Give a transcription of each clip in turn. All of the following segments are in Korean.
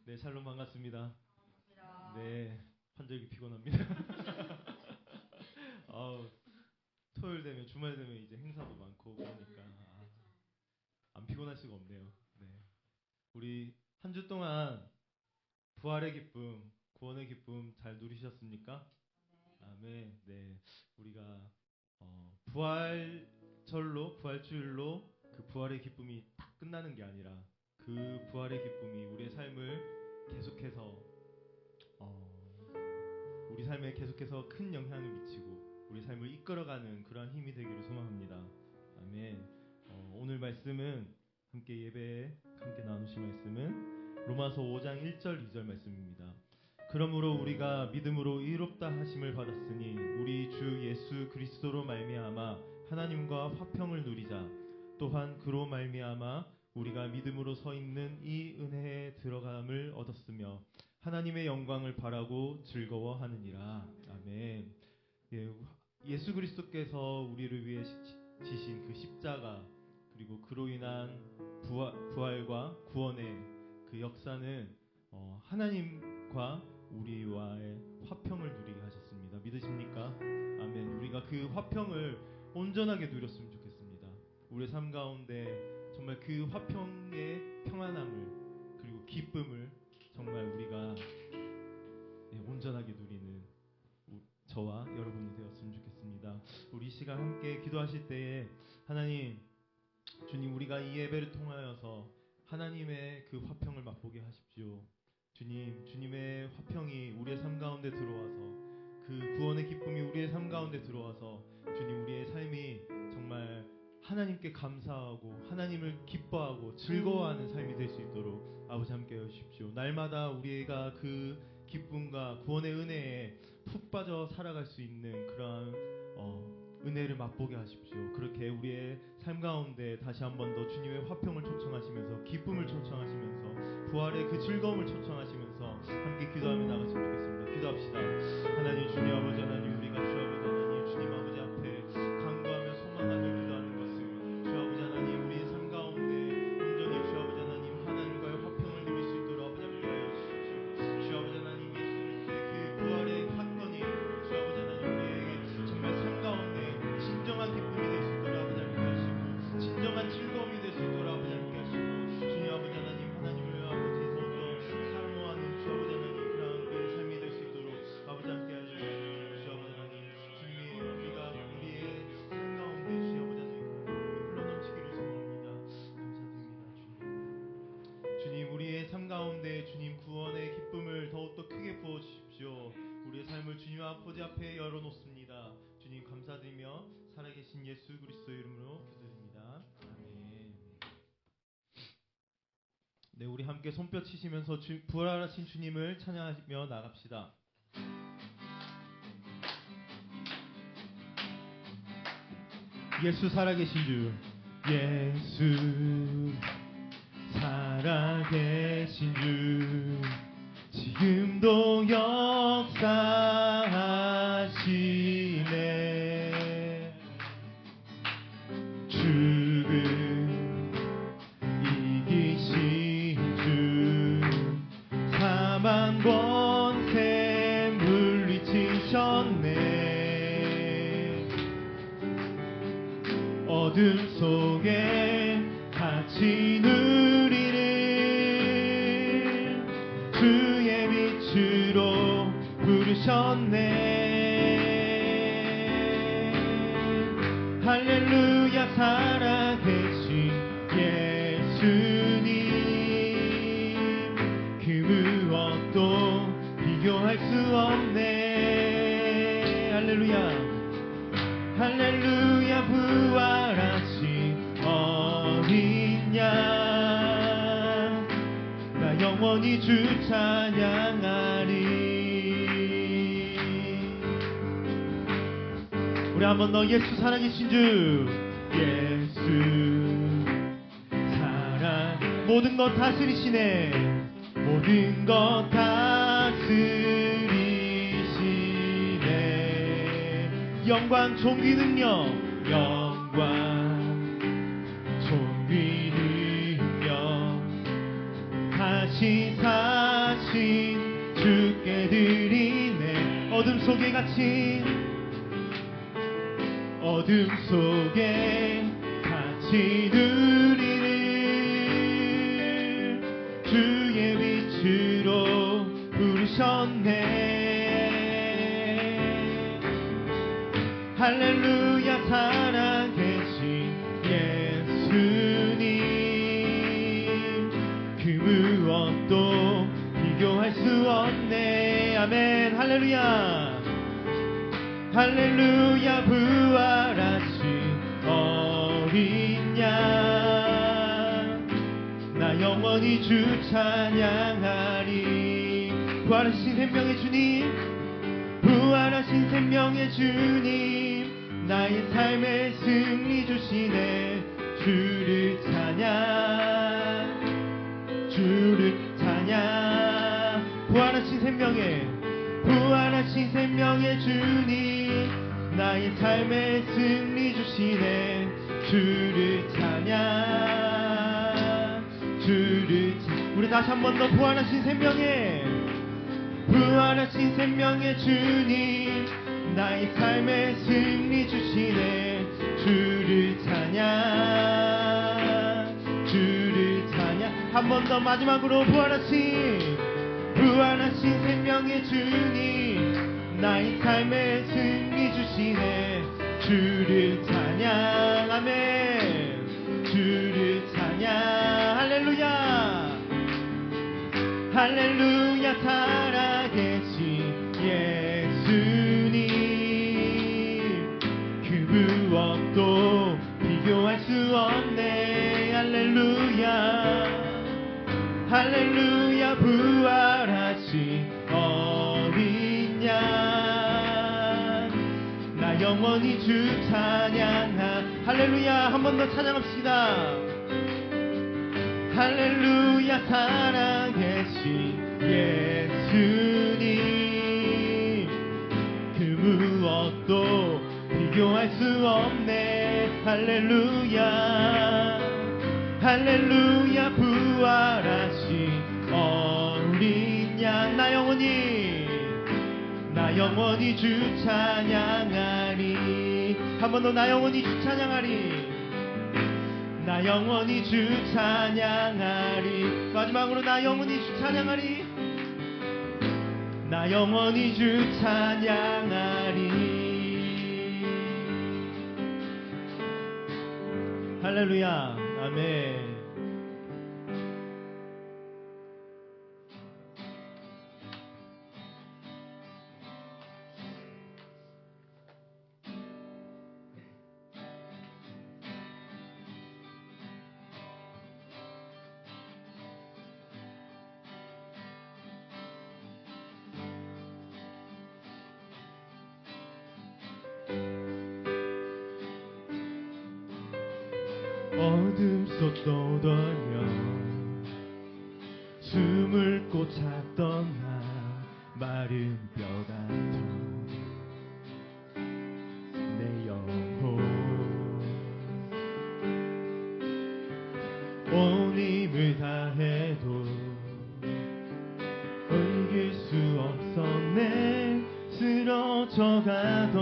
네, 샬롬 반갑습니다. 반갑습니다. 네, 환절기 피곤합니다. 토요일 되면 주말 되면 이제 행사도 많고 그러니까 안 피곤할 수가 없네요. 네, 우리 한 주 동안 부활의 기쁨, 구원의 기쁨 잘 누리셨습니까? 아멘. 네, 우리가 부활절로 부활주일로 그 부활의 기쁨이 딱 끝나는 게 아니라 그 부활의 기쁨이 우리의 삶을 계속해서 우리 삶에 계속해서 큰 영향을 미치고 우리 삶을 이끌어가는 그러한 힘이 되기를 소망합니다. 아멘. 오늘 말씀은 함께 예배에 함께 나누실 말씀은 로마서 5장 1절 2절 말씀입니다. 그러므로 우리가 믿음으로 의롭다 하심을 받았으니 우리 주 예수 그리스도로 말미암아 하나님과 화평을 누리자. 또한 그로 말미암아 우리가 믿음으로 서 있는 이 은혜에 들어감을 얻었으며 하나님의 영광을 바라고 즐거워하느니라. 아멘. 예수 그리스도께서 우리를 위해 지신 그 십자가 그리고 그로 인한 부활과 구원의 그 역사는 하나님과 우리와의 화평을 누리게 하셨습니다. 믿으십니까? 아멘. 우리가 그 화평을 온전하게 누렸으면 좋겠습니다. 우리의 삶 가운데 정말 그 화평의 평안함을 그리고 기쁨을 정말 우리가 온전하게 누리는 저와 여러분이 되었으면 좋겠습니다. 우리 이 시간 함께 기도하실 때에 하나님, 주님, 우리가 이 예배를 통하여서 하나님의 그 화평을 맛보게 하십시오. 주님, 주님의 화평이 우리의 삶 가운데 들어와서 그 구원의 기쁨이 우리의 삶 가운데 들어와서 주님, 우리의 삶이 정말 하나님께 감사하고 하나님을 기뻐하고 즐거워하는 삶이 될 수 있도록 아버지 함께 해주십시오. 날마다 우리가 그 기쁨과 구원의 은혜에 푹 빠져 살아갈 수 있는 그러한 은혜를 맛보게 하십시오. 그렇게 우리의 삶 가운데 다시 한 번 더 주님의 화평을 초청하시면서 기쁨을 초청하시면서 부활의 그 즐거움을 초청하시면서 함께 기도하며 나갔으면 좋겠습니다. 기도합시다. 하나님, 주님 아버지 하나님, 우리가 주 아버지 하나님, 주님 아버지 앞에 간구하며 소망하며 기도하는 것은 주 아버지 하나님, 우리의 삶 가운데 온전히 주 아버지 하나님 하나님과의 화평을 누릴 수 있도록 아버지 함께 하여 주십시오. 주 아버지 하나님, 예수 그리스도의 그 부활의 사건이 주 아버지 하나님 우리에게 정말 삶 가운데 진정한 기쁨이 될 수 있도록 아버지 함께 하시고 진정한 즐거움이 될 수 있도록 아버지 함께 하시고 주님 아버지 하나님, 하나님을 아버지 더욱더 사모하는 주 아버지 하나님 그런 우리의 삶이 될 수 있도록 아버지 함께 하시고 주 아버지 하나님, 주님이 우리가 우리의 삶 가운데 주 아버지 하나님 흘러넘치기를 소망합니다. 감사드립니다. 주님, 우리의 삶 가운데 주님 구원의 기쁨을 더욱더 크게 부어주십시오. 우리의 삶을 주님 아버지 앞에 열어놓습니다. 주님 감사드리며 살아계신 예수 그리스도 이름으로 기도드립니다. 아멘. 네, 우리 함께 손뼉 치시면서 부활하신 주님을 찬양하며 나갑시다. 예수 살아계신 주, 예수 살아계신 주, 지금도 역사하시네. 죽음 이기신 주, 사망 권세 물리치셨네. 어둠 속에 같이 누리는 주의 빛으로 부르셨네. 할렐루야 살아계신 예수님, 그 무엇도 비교할 수 없네. 할렐루야 할렐루야 부활하신 어린 양, 나 영원히 주 찬양하리. 우리 한 번 더 예수 살아계신 주, 예수 살아 모든 것 다스리시네. 모든 것 다스리시네. 영광 존귀 능력, 영광 존귀 능력 다시 사 부활하신 주께 드리네. 어둠 속에 갇힌 어둠 속에 갇힌 우리를 주의 빛으로 부르셨네. 할렐루야 살아계신 예수님 그 무엇도 비교할 수 없네. 아멘. 할렐루야 할렐루야 부활하신 어린 양 나 영원히 주 찬양하리. 부활하신 생명의 주님 부활하신 생명의 주님 나의 삶의 승리 주시네. 주를 찬양 주를 찬양. 부활하신 생명의 주님 나의 삶의 승리 주시네. 주를 찬양 주를 찬양. 우리 다시 한 번 더 부활하신 생명의 주님 나의 삶의 승리 주시네. 주를 찬양 한 번 더 마지막으로 부활하신 생명의 주님 나의 삶의 승리 주시네. 주를 찬양 아멘. 주를 찬양 할렐루야 할렐루야 살아계신 예수님 그 무엇도 비교할 수 없네. 할렐루야 부활하신 어린 양 나 영원히 주 찬양하. 할렐루야 한 번 더 찬양합시다. 할렐루야 살아계신 예수님 그 무엇도 비교할 수 없네. 할렐루야 부활하신 어린 양 나 영원히 주 찬양하리. 한 번 더 나 영원히 주 찬양하리. 나 영원히 주 찬양하리. 마지막으로 나 영원히 주 찬양하리. 나 영원히 주 찬양하리. 할렐루야 아멘. 어둠 속 떠돌며 숨을 꼭 찾던 나 마른 뼈 같던 내 영혼 온 힘을 다해도 옮길 수 없었네. 쓰러져 가던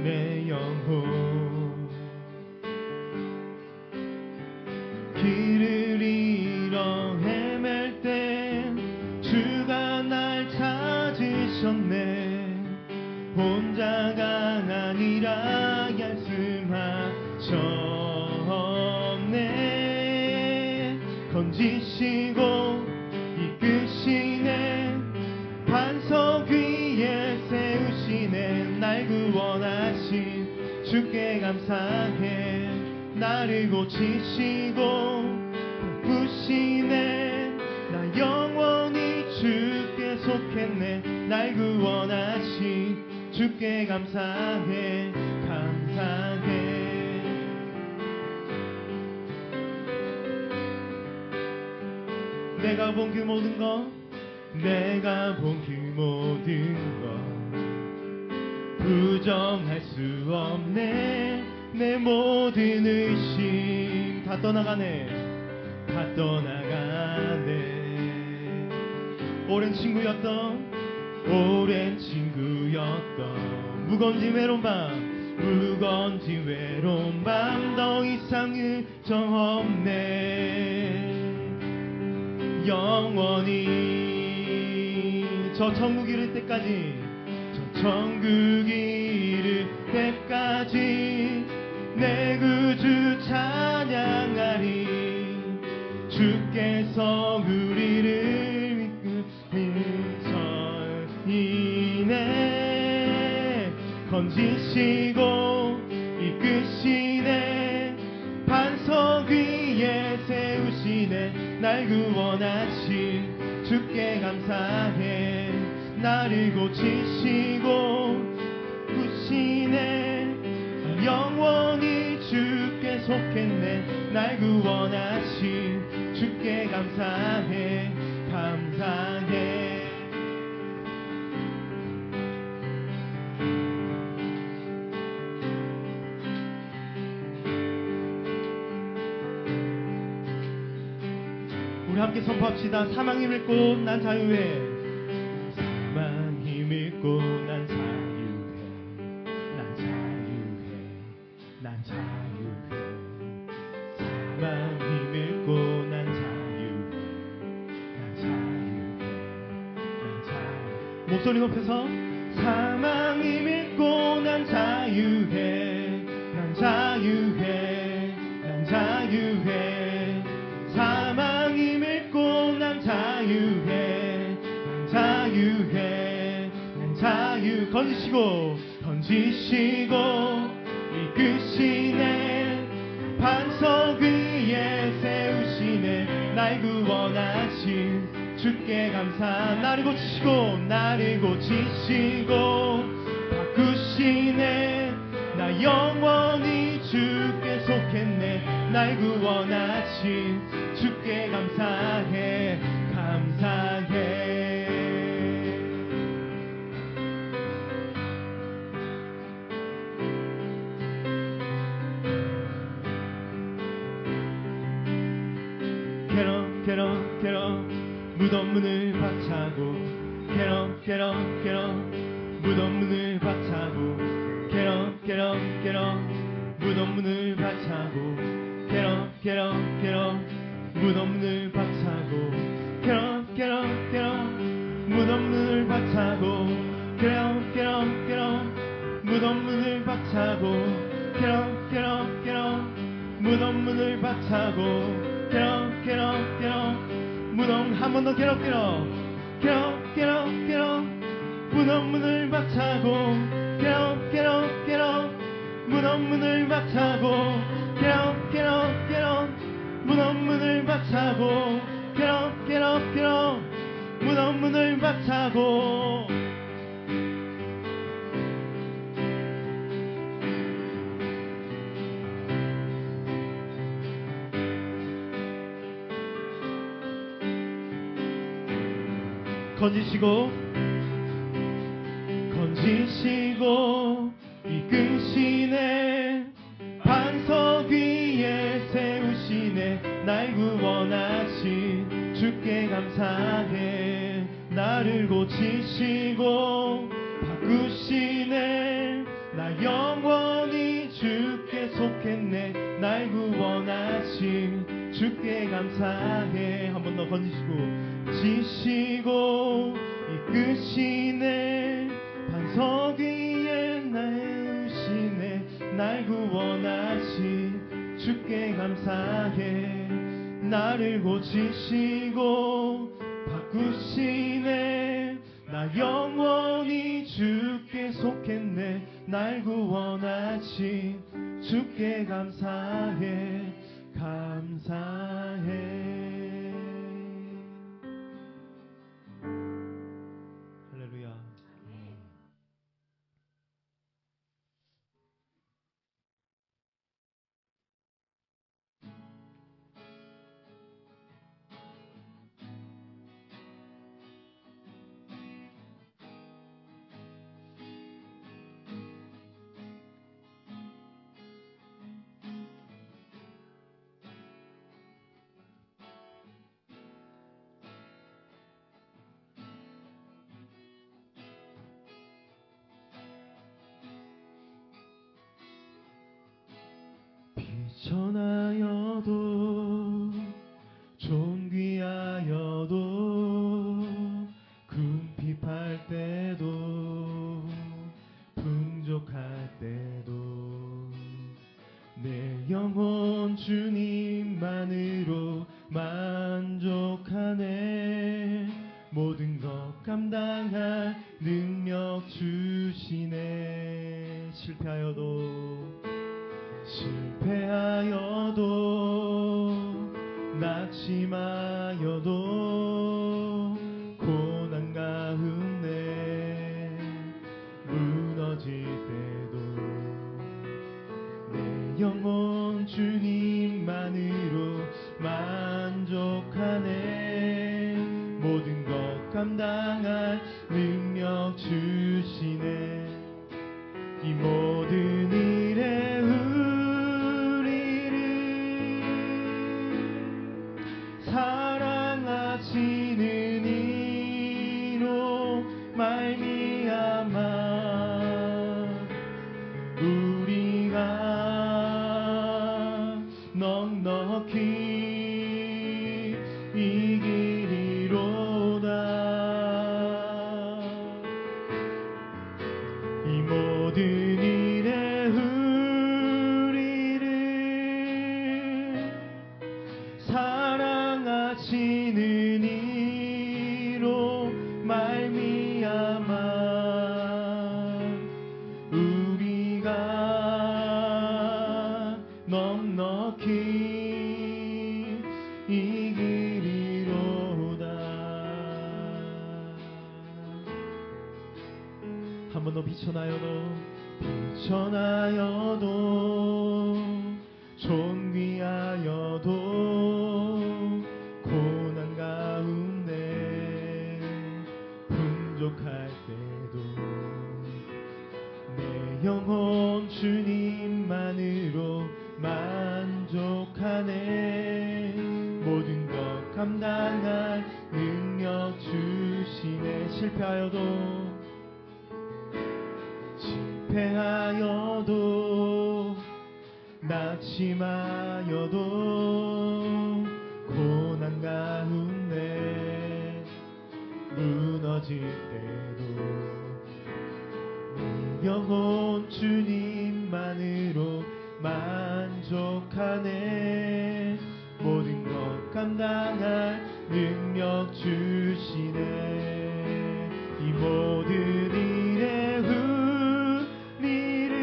내 영혼 길을 잃어 헤맬 때 주가 날 찾으셨네. 혼자가 아니라 말씀하셨네. 건지시고 이끄시네. 반석 위에 세우시네. 날 구원하신 주께 감사해. 나를 고치시고 바꾸시네. 나 영원히 주께 속했네. 날 구원하신 주께 감사해. 내가 본 그 모든 것 부정할 수 없네. 내 모든 의심 다 떠나가네. 오랜 친구였던 무거운 짐 외로운 밤 더 이상 의정 없네. 영원히 저 천국 이를 때까지 내 구주 찬양하리. 주께서 우리를 이끄시네. 건지시고 이끄시네. 반석 위에 세우시네. 날 구원하신 주께 감사해. 나를 고치시고 구시네. 영원히 주께 속했네. 날 구원하신 주께 감사해. 우리 함께 선포합시다. 사망이 밀고 난 자유해. 사망이 밀고 난 자유해. 난 자유해. 사망이 밀고 난 자유해. 목소리 높여서 사망이 밀고 난 자유해. 난 자유해. 사망이 밀고 난 자유해. 난 자유. 건지시고 이끄시네. 반석 위에 세우시네. 날 구원하신 주께 감사. 나를 고치시고 바꾸시네. 나 영원히 주께 속했네. 날 구원하신 주께 감사해. 캐럿 무덤 문을 박차고. 무덤 문을 박차고. 무덤 문을 박차고. 무덤 문을 박차고. 무덤 문을 박차고. 무덤 문을 박차고. 무덤 문을 박차고. 무덤 한 번 더 무덤 문을 박차고. 무덤 문을 박차고. 무덤 문을 박차고. 무덤 문을 박차고. 건지시고 이끄시네. 반석 위에 세우시네. 날 구원하신 주께 감사해. 나를 고치시고 바꾸시네. 나 영원히 주께 속했네. 날 구원하신 주께 감사해. 한 번 더 지시고 이끄시네. 반석 위에 나으시네. 날 구원하신 주께 감사해. 나를 고치시고 바꾸시네. 나 영원히 주께 속했네. 날 구원하신 주께 감사해. 할렐루야. 비천하여도 존귀하여도 궁핍할 때도 풍족할 때도 내 영혼 주님만으로 만족하네. 모든 것 감당할 능력 주시네. 실패하여도 낙심하여도 고난 가운데 무너질 때도 내 영혼 주님만으로 만족하네. 모든 것 감당할 능력 주시네. 이 모든 일에 우리를 사랑하시는 이로 말미암아 우리가 넉넉히 이기리로다. 이 모든 일에 우리를 사랑하시는 이로 말미암아 우리가 넉넉히 이기리로다. 한 번 더 비천하여도 존귀하여도 고난 가운데 풍족할 때도 내 영혼 주님만으로 만족하네. 모든 것 감당할 능력 주시네. 실패하여도 낙심하여도 고난 가운데 무너질 때도 내 영혼 주님만으로 만족하네. 모든 것 감당할 능력 주시네. 이 모든 일에 우리를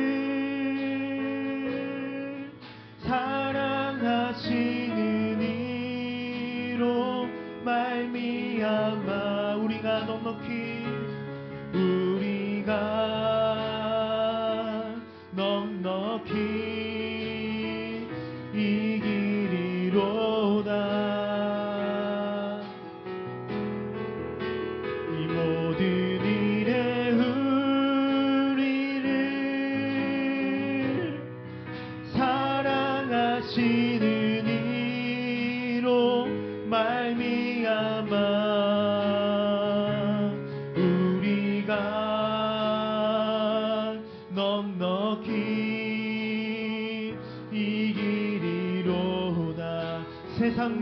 사랑하시는 이로 말미암아 우리가 넉넉히 이기리로다. 이 모든 일에 우리를 사랑하시는 이로 말미암아 우리가 넉넉히 이기리로다. 세상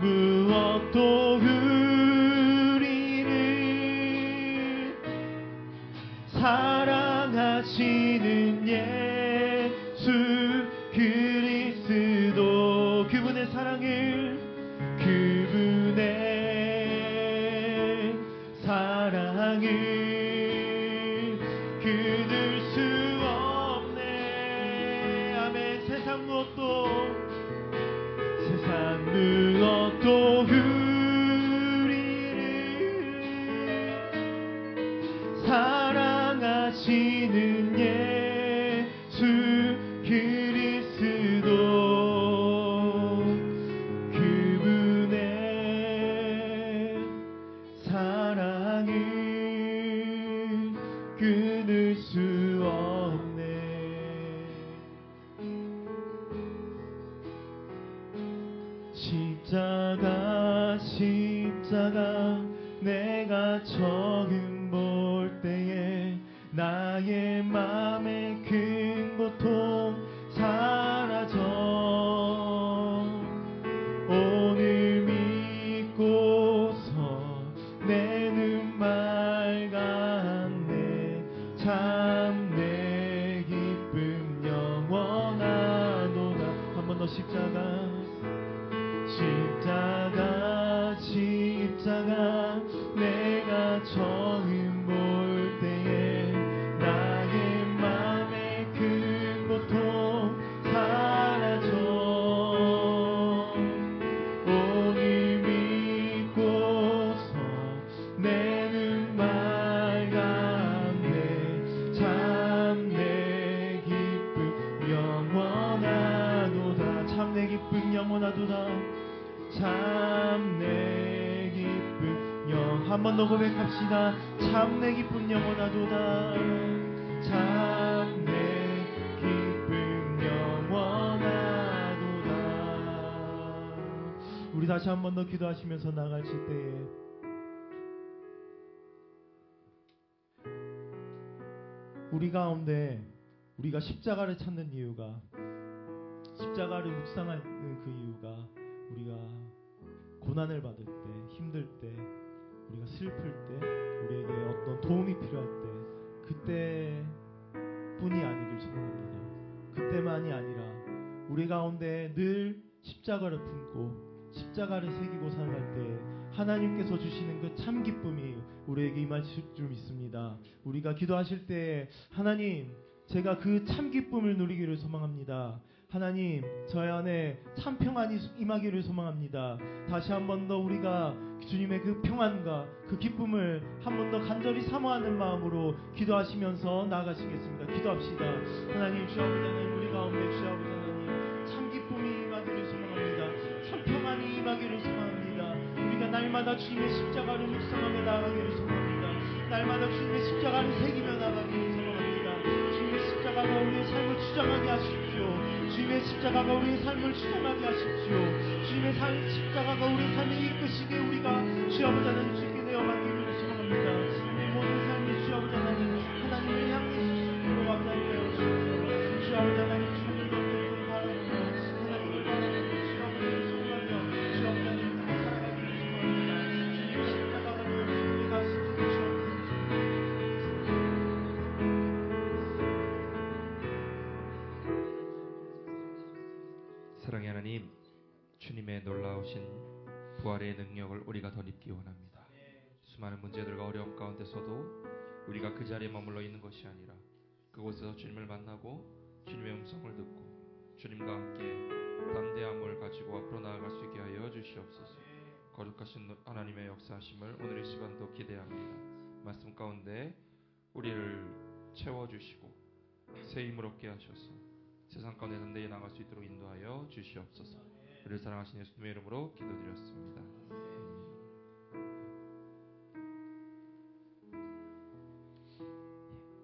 무엇도 우리를 사랑하시는 예수 그리스도 그분의 사랑을 끊을 수 없네. 아멘. 세상 무엇도 우리를 사랑하시는 예수 그리스도 그분의 사랑을 끊을 수 없네. 십자가 내가 처음 볼 때에 나의 맘의 큰 고통 사라져. 오늘 믿고서 내 눈 맑았네. 참 내 기쁨 영원하도다. 한 번 더 십자가 내가 처음 볼 때에 나의 맘의 큰 고통 사라져. 오늘 믿고서 내 눈 맑았네. 참 내 기쁨 영원하도다. 참 내 기쁨 영원하도다. 참 내 기쁨 한 번 더 고백합시다. 참 내 기쁨 영원하도다. 참 내 기쁨 영원하도다. 우리 다시 한 번 더 기도하시면서 나가실 때에 우리 가운데 우리가 십자가를 찾는 이유가, 십자가를 묵상하는 그 이유가, 우리가 고난을 받을 때, 힘들 때, 우리가 슬플 때, 우리에게 어떤 도움이 필요할 때, 그때뿐이 아니길 소망합니다. 그때만이 아니라 우리 가운데 늘 십자가를 품고 십자가를 새기고 살아갈 때 하나님께서 주시는 그 참 기쁨이 우리에게 임하실 줄 믿습니다. 우리가 기도하실 때 하나님, 제가 그 참 기쁨을 누리기를 소망합니다. 하나님, 저의 안에 참 평안이 임하기를 소망합니다. 다시 한 번 더 우리가 주님의 그 평안과 그 기쁨을 한 번 더 간절히 사모하는 마음으로 기도하시면서 나아가시겠습니다. 기도합시다. 하나님, 주 아버지 하나님, 우리 가운데 주 아버지 하나님, 참 기쁨이 임하기를 소망합니다. 참 평안이 임하기를 소망합니다. 우리가 날마다 주님의 십자가를 묵상하며 나아가기를 소망합니다. 날마다 주님의 십자가를 새기며 나아가기를 소망합니다. 주님의 십자가가 우리의 삶을 주장하게 하십시오. 주님의 십자가가 우리의 삶을 주장하게 하십시오. 주님의 십자가가 우리의 삶을 이끄시게 우리가 주 아버지 하나님 주께 내어받기를 소망합니다. 우리 모든 삶이 주 아버지 하나님, 하나님을 향해 수수로 감당하여 주옵소서. 주 아버지 하나님, 주님을 곁에 바라보며 하나님을 바라보며 주 아버지를 소망하며 주 아버지 하나님 살아가기를 소망합니다. 주님의 십자가가 우리의 가슴에 주옵소서. 사랑의 하나님, 주님의 놀라우신 부활의 능력을 우리가 덧입기 원합니다. 수많은 문제들과 어려움 가운데서도 우리가 그 자리에 머물러 있는 것이 아니라 그곳에서 주님을 만나고 주님의 음성을 듣고 주님과 함께 담대함을 가지고 앞으로 나아갈 수 있게 하여 주시옵소서. 거룩하신 하나님의 역사하심을 오늘 이 시간도 기대합니다. 말씀 가운데 우리를 채워주시고 새 힘을 얻게 하셔서 세상 가운데 담대히 나갈 수 있도록 인도하여 주시옵소서. 우리를 사랑하신 예수님의 이름으로 기도드렸습니다.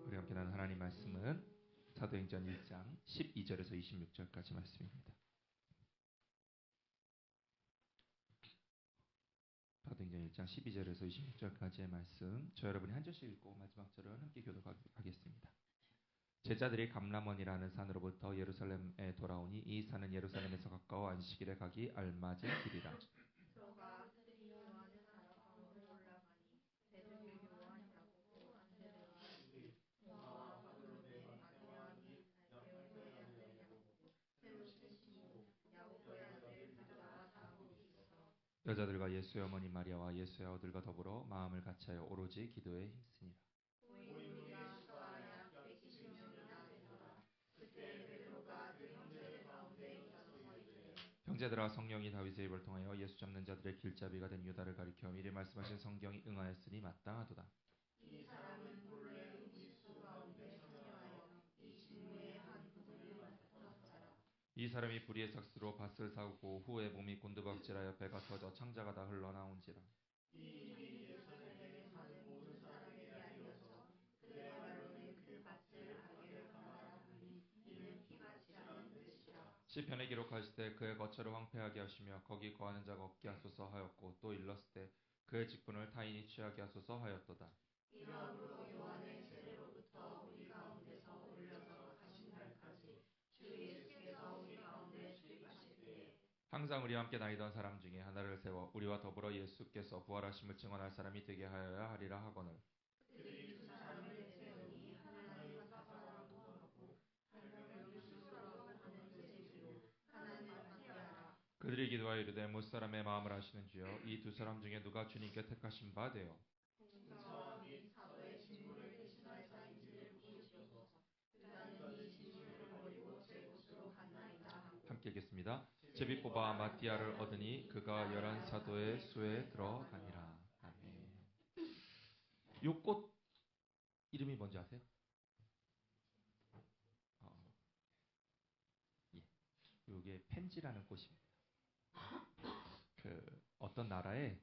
우리 함께 나눈 하나님 말씀은 사도행전 1장 12절에서 26절까지 말씀입니다. 사도행전 1장 12절에서 26절까지의 말씀, 저 여러분이 한 절씩 읽고 마지막 절은 함께 교독하겠습니다. 제자들이 감람원이라는 산으로부터 예루살렘에 돌아오니 이 산은 예루살렘에서 가까워 안식일에 가기 알맞은 길이라. 여자들과 예수의 어머니 마리아와 예수의 아들과 더불어 마음을 같이하여 오로지 기도에 힘쓰니라. 형제들아, 성령이 다윗의 입을 통하여 예수 잡는 자들의 길잡이가 된 유다를 가리켜 미리 말씀하신 성경이 응하였으니 마땅하도다. 이 사람은 본래 음식수 가운데 참여하여 이 진무의 한 부분을 맡았던 자라. 이 사람이 불의의 삭스로 밭을 사고 후에 몸이 곤두박질하여 배가 터져 창자가 다 흘러나온지라. 이 일이 예루살렘에 사는 모든 사람에게 알려서 그들야말로는 그 밭을 가게를 감하라니 이는 피같지 않은 뜻이라. 시편에 기록하실 때 그의 거처를 황폐하게 하시며 거기 거하는 자가 없게 하소서 하였고 또 일렀을 때 그의 직분을 타인이 취하게 하소서 하였도다. 이러함으로 요한의 세례로부터 항상 우리와 함께 다니던 사람 중에 하나를 세워 우리와 더불어 예수께서 부활하심을 증언할 사람이 되게 하여야 하리라 하거늘 그들이 기도하여 이르되 무사람의 마음을 아시는 주여 이 두 사람 중에 누가 주님께 택하신 바 되어 함께 읽겠습니다. 제비 뽑아 마띠아를 얻으니 그가 11사도의 수에 들어가니라. 아멘. 요 꽃 이름이 뭔지 아세요? 이게 펜지라는 꽃입니다. 그 어떤 나라에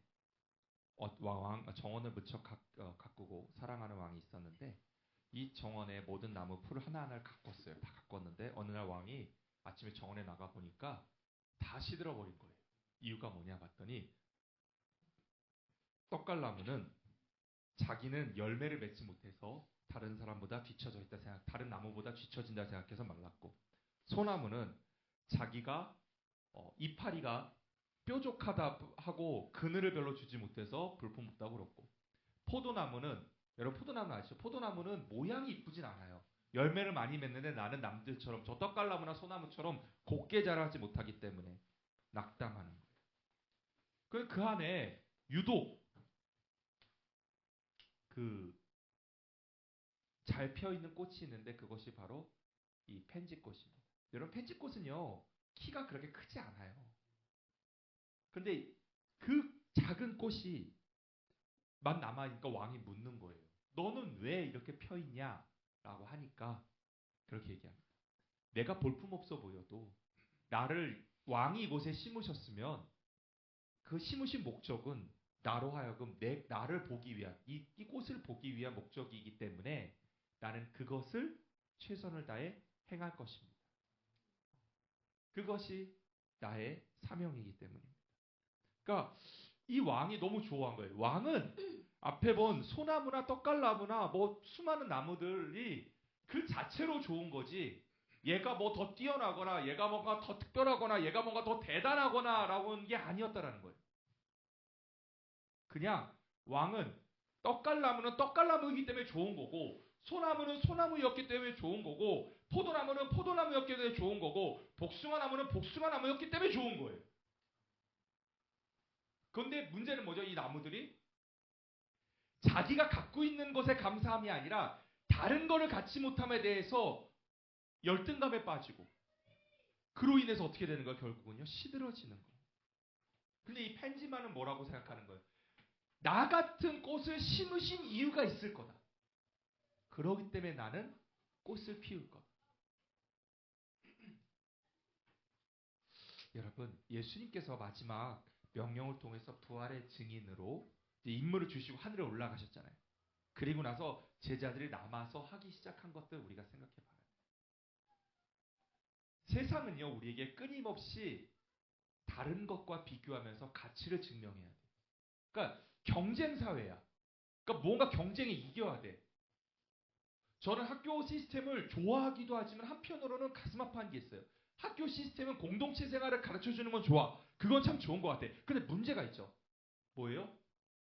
정원을 무척 가꾸고 사랑하는 왕이 있었는데 이 정원의 모든 나무 풀 하나하나를 가꿨어요. 다 가꿨는데 어느 날 왕이 아침에 정원에 나가 보니까 다 시들어버린 거예요. 이유가 뭐냐 봤더니 떡갈나무는 자기는 열매를 맺지 못해서 다른 사람보다 뒤처져 있다 생각, 다른 나무보다 뒤처진다 생각해서 말랐고 소나무는 자기가 이파리가 뾰족하다 하고 그늘을 별로 주지 못해서 볼품없다고 그랬고 포도나무는 여러분 포도나무 아시죠? 포도나무는 모양이 이쁘진 않아요. 열매를 많이 맺는데 나는 남들처럼 저 떡갈나무나 소나무처럼 곱게 자라지 못하기 때문에 낙담하는 거예요. 그 안에 유독 그 잘 펴 있는 꽃이 있는데 그것이 바로 이 펜지꽃입니다. 여러분 펜지꽃은요 키가 그렇게 크지 않아요. 근데 그 작은 꽃이 만 남아있으니까 왕이 묻는 거예요. 너는 왜 이렇게 펴 있냐? 라고 하니까 그렇게 얘기합니다. 내가 볼품없어 보여도 나를 왕이 이곳에 심으셨으면 그 심으신 목적은 나로 하여금 나를 보기 위한 이 꽃을 보기 위한 목적이기 때문에 나는 그것을 최선을 다해 행할 것입니다. 그것이 나의 사명이기 때문입니다. 그러니까 이 왕이 너무 좋아한 거예요. 왕은 앞에 본 소나무나 떡갈나무나 뭐 수많은 나무들이 그 자체로 좋은 거지 얘가 뭐 더 뛰어나거나 얘가 뭔가 더 특별하거나 얘가 뭔가 더 대단하거나 라고 하는 게 아니었다라는 거예요. 그냥 왕은 떡갈나무는 떡갈나무이기 때문에 좋은 거고 소나무는 소나무였기 때문에 좋은 거고 포도나무는 포도나무였기 때문에 좋은 거고 복숭아나무는 복숭아나무였기 때문에 좋은 거예요. 그런데 문제는 뭐죠? 이 나무들이 자기가 갖고 있는 것에 감사함이 아니라 다른 거를 갖지 못함에 대해서 열등감에 빠지고 그로 인해서 어떻게 되는 거야? 결국은요. 시들어지는 거예요. 근데 이 펜지만은 뭐라고 생각하는 거예요? 나 같은 꽃을 심으신 이유가 있을 거다. 그러기 때문에 나는 꽃을 피울 거다. 여러분 예수님께서 마지막 명령을 통해서 부활의 증인으로 임무를 주시고 하늘에 올라가셨잖아요. 그리고 나서 제자들이 남아서 하기 시작한 것들 우리가 생각해 봐요. 세상은요 우리에게 끊임없이 다른 것과 비교하면서 가치를 증명해야 돼. 그러니까 경쟁 사회야. 그러니까 뭔가 경쟁에 이겨야 돼. 저는 학교 시스템을 좋아하기도 하지만 한편으로는 가슴 아파한 게 있어요. 학교 시스템은 공동체 생활을 가르쳐주는 건 좋아. 그건 참 좋은 것 같아. 근데 문제가 있죠. 뭐예요?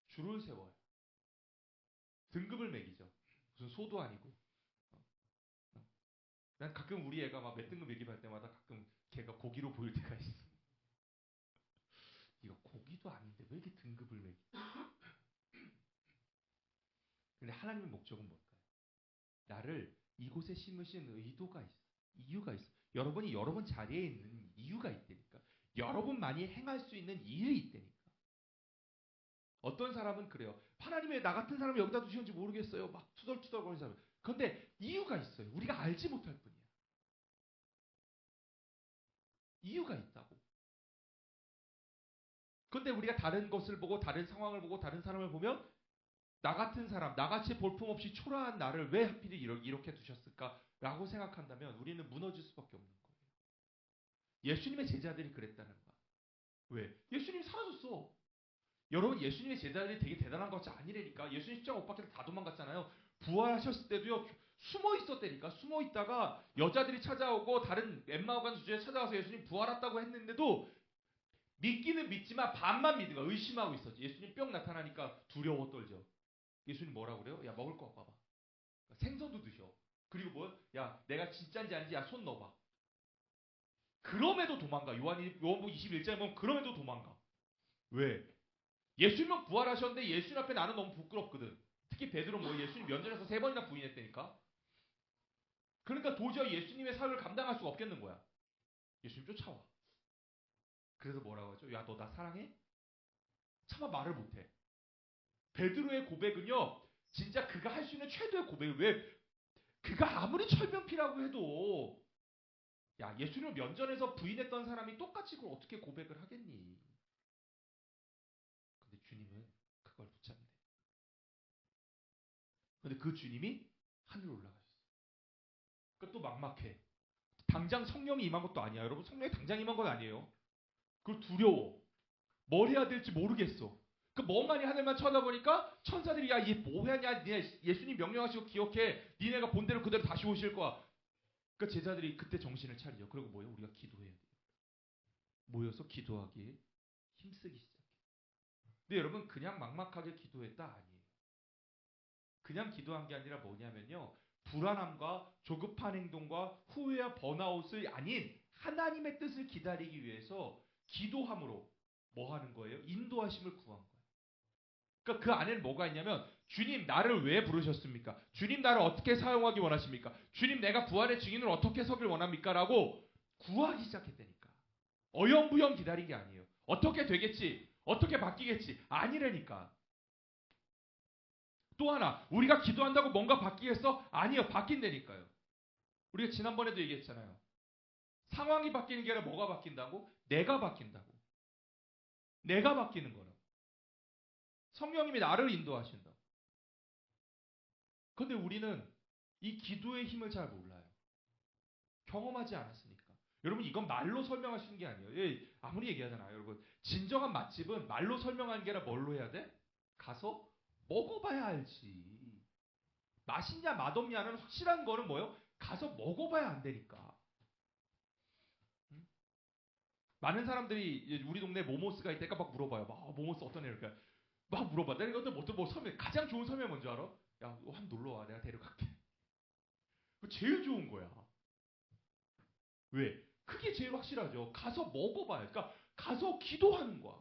줄을 세워요. 등급을 매기죠. 무슨 소도 아니고. 난 가끔 우리 애가 막 몇 등급 얘기할 때마다 가끔 걔가 고기로 보일 때가 있어. 이거 고기도 아닌데 왜 이렇게 등급을 매기? 근데 하나님의 목적은 뭘까요? 나를 이곳에 심으신 의도가 있어. 이유가 있어. 여러분이 여러분 자리에 있는 이유가 있다니까. 여러분만이 행할 수 있는 일이 있다니까. 어떤 사람은 그래요. 하나님이 나 같은 사람을 여기다 두셨는지 모르겠어요. 막 투덜투덜거리는 사람. 그런데 이유가 있어요. 우리가 알지 못할 뿐이야. 이유가 있다고. 그런데 우리가 다른 것을 보고 다른 상황을 보고 다른 사람을 보면 나 같은 사람, 나같이 볼품없이 초라한 나를 왜 하필 이렇게 두셨을까라고 생각한다면 우리는 무너질 수밖에 없는 거예요. 예수님의 제자들이 그랬다는 거야. 왜? 예수님이 사라졌어. 여러분 예수님의 제자들이 되게 대단한 것이 아니라니까. 예수님 십자가 못 박혀서 다 도망갔잖아요. 부활하셨을 때도요. 숨어 있었다니까. 숨어 있다가 여자들이 찾아오고 다른 엠마오 간 주제에 찾아와서 예수님 부활했다고 했는데도 믿기는 믿지만 반만 믿는 거야. 의심하고 있었지. 예수님 뿅 나타나니까 두려워 떨죠. 예수님 뭐라고 그래요? 야, 먹을 거 갖고 와봐. 생선도 드셔. 그리고 뭐? 야, 내가 진짜인지 아닌지 야, 손 넣어봐. 그럼에도 도망가. 요한복음 21장에 보면 그럼에도 도망가. 왜? 예수님은 부활하셨는데 예수님 앞에 나는 너무 부끄럽거든. 특히 베드로는 뭐 예수님 면전에서 3번이나 부인했다니까. 그러니까 도저히 예수님의 사역을 감당할 수가 없겠는 거야. 예수님 쫓아와. 그래서 뭐라고 하죠? 야, 너 나 사랑해? 차마 말을 못해. 베드로의 고백은요, 진짜 그가 할 수 있는 최대의 고백이에요. 왜? 그가 아무리 철면피라고 해도, 야, 예수님을 면전에서 부인했던 사람이 똑같이 그걸 어떻게 고백을 하겠니? 근데 주님은 그걸 붙잡는데. 근데 그 주님이 하늘로 올라가셨어. 그러니까 또 막막해. 당장 성령이 임한 것도 아니야. 여러분, 성령이 당장 임한 건 아니에요. 그걸 두려워. 뭘 해야 될지 모르겠어. 그 멍하니 하늘만 쳐다보니까 천사들이 야, 얘 뭐하냐? 예수님 명령하시고 기억해. 니네가 본 대로 그대로 다시 오실 거야. 그러니까 제자들이 그때 정신을 차리죠. 그리고 뭐예요? 우리가 기도해야 돼요. 모여서 기도하기에 힘쓰기 시작해. 근데 여러분 그냥 막막하게 기도했다 아니에요. 그냥 기도한 게 아니라 뭐냐면요. 불안함과 조급한 행동과 후회와 번아웃을 아닌 하나님의 뜻을 기다리기 위해서 기도함으로 뭐 하는 거예요? 인도하심을 구한 거예요. 그러니까 그 안에는 뭐가 있냐면 주님 나를 왜 부르셨습니까? 주님 나를 어떻게 사용하기 원하십니까? 주님 내가 부활의 증인으로 어떻게 서길 원합니까? 라고 구하기 시작했다니까. 어영부영 기다린 게 아니에요. 어떻게 되겠지? 어떻게 바뀌겠지? 아니라니까. 또 하나 우리가 기도한다고 뭔가 바뀌겠어? 아니요. 바뀐다니까요. 우리가 지난번에도 얘기했잖아요. 상황이 바뀌는 게 아니라 뭐가 바뀐다고? 내가 바뀐다고. 내가 바뀌는 거라고. 성령님이 나를 인도하신다고. 그런데 우리는 이 기도의 힘을 잘 몰라요. 경험하지 않았으니까. 여러분 이건 말로 설명할 수 있는 게 아니에요. 예, 아무리 얘기하잖아요. 여러분 진정한 맛집은 말로 설명하는 게 아니라 뭘로 해야 돼? 가서 먹어봐야 알지. 맛있냐 맛없냐는 확실한 거는 뭐예요? 가서 먹어봐야 안 되니까. 응? 많은 사람들이 우리 동네 모모스가 있다니까 막 물어봐요. 막 모모스 어떤 애일까? 막 물어봐. 내가 이것도 뭐 설명 가장 좋은 설명 뭔지 알아? 야, 한번 놀러 와. 내가 데려갈게. 그 제일 좋은 거야. 왜? 그게 제일 확실하죠. 가서 먹어봐요. 그러니까 가서 기도하는 거야.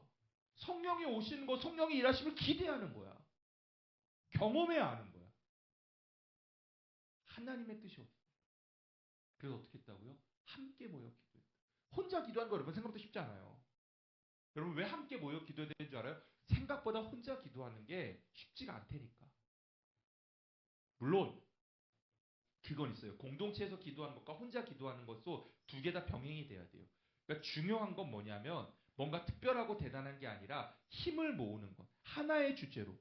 성령이 오시는 거, 성령이 일하심을 기대하는 거야. 경험해야 아는 거야. 하나님의 뜻이 없어. 그래서 어떻게 했다고요? 함께 모여 기도했다. 혼자 기도하는 거 여러분 생각보다 쉽지 않아요. 여러분 왜 함께 모여 기도해야 되는 줄 알아요? 생각보다 혼자 기도하는 게 쉽지가 않다니까. 물론 그건 있어요. 공동체에서 기도하는 것과 혼자 기도하는 것도 두 개 다 병행이 돼야 돼요. 그러니까 중요한 건 뭐냐면 뭔가 특별하고 대단한 게 아니라 힘을 모으는 것. 하나의 주제로.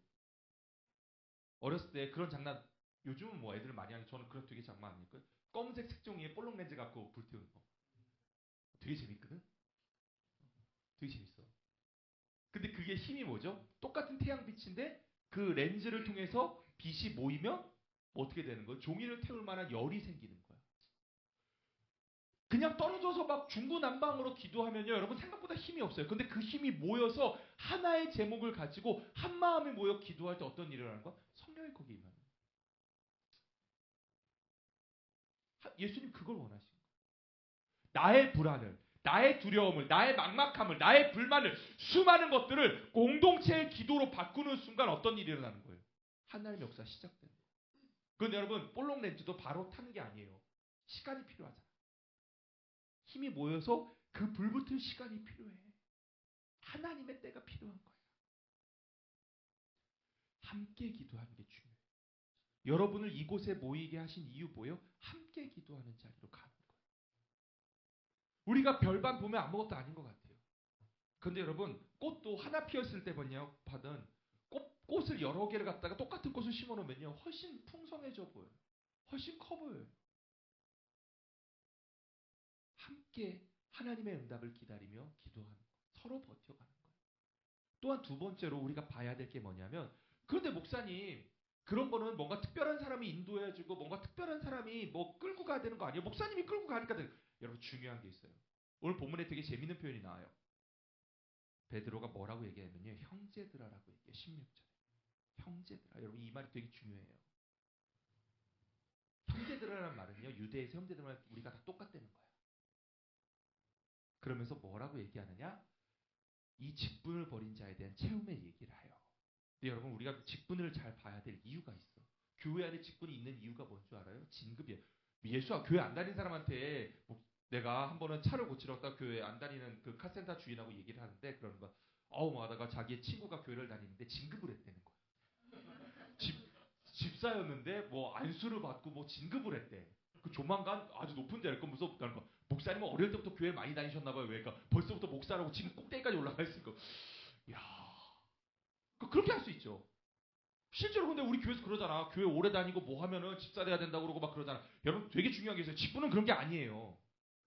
어렸을 때 그런 장난 요즘은 뭐 애들 많이 하는데 저는 그런 되게 장난 아닐까? 검은색 색종이에 볼록 렌즈 갖고 불 태우는 거. 되게 재밌거든? 되게 재밌어. 근데 그게 힘이 뭐죠? 똑같은 태양빛인데 그 렌즈를 통해서 빛이 모이면 어떻게 되는 거예요? 종이를 태울 만한 열이 생기는 거야. 그냥 떨어져서 막 중구난방으로 기도하면요. 여러분 생각보다 힘이 없어요. 근데 그 힘이 모여서 하나의 제목을 가지고 한 마음에 모여 기도할 때 어떤 일을 하는 거야? 성령이 거기에 임하는 거야. 예수님 그걸 원하신 거예요. 나의 불안을, 나의 두려움을, 나의 막막함을, 나의 불만을, 수많은 것들을 공동체의 기도로 바꾸는 순간 어떤 일이 일어나는 거예요? 하나님의 역사 시작되는 거예요. 그런데 여러분 볼록 렌즈도 바로 타는 게 아니에요. 시간이 필요하잖아. 힘이 모여서 그 불붙을 시간이 필요해. 하나님의 때가 필요한 거야. 함께 기도하는 게 중요해요. 여러분을 이곳에 모이게 하신 이유 뭐예요? 함께 기도하는 자리로 가는 거예요. 우리가 별반 보면 아무것도 아닌 것 같아요. 그런데 여러분 꽃도 하나 피었을 때 받은 꽃을 여러 개를 갖다가 똑같은 꽃을 심어놓으면요 훨씬 풍성해져 보여요. 훨씬 커 보여요. 함께 하나님의 응답을 기다리며 기도하는 거. 서로 버텨가는 거예요. 또한 두 번째로 우리가 봐야 될 게 뭐냐면 그런데 목사님 그런 거는 뭔가 특별한 사람이 인도해주고 뭔가 특별한 사람이 뭐 끌고 가야 되는 거 아니에요? 목사님이 끌고 가니까 여러분 중요한 게 있어요. 오늘 본문에 되게 재밌는 표현이 나와요. 베드로가 뭐라고 얘기하면요, 형제들아라고 얘기해요. 16절에 형제들아. 여러분 이 말이 되게 중요해요. 형제들아라는 말은요, 유대에서 형제들은 우리가 다 똑같다는 거예요. 그러면서 뭐라고 얘기하느냐? 이 직분을 벌인 자에 대한 채움의 얘기를 해요. 근데 여러분 우리가 직분을 잘 봐야 될 이유가 있어. 교회 안에 직분이 있는 이유가 뭔 줄 알아요? 진급이에요. 예수와 교회 안 다니는 사람한테 내가 한 번은 차를 고치러 갔다 교회 안 다니는 그 카센터 주인하고 얘기를 하는데 그러는 거야. 뭐 하다가 자기의 친구가 교회를 다니는데 진급을 했다는 거야. 집사였는데 뭐 안수를 받고 뭐 진급을 했대. 그 조만간 아주 높은 데를 거면서 목사님은 어릴 때부터 교회 많이 다니셨나 봐요. 왜? 그러니까 벌써부터 목사라고 지금 꼭대기까지 올라가 있으니까. 야, 그렇게 할 수 있죠. 실제로 근데 우리 교회에서 그러잖아. 교회 오래 다니고 뭐 하면은 집사 돼야 된다고 그러고 막 그러잖아. 여러분 되게 중요한 게 있어요. 직분은 그런 게 아니에요.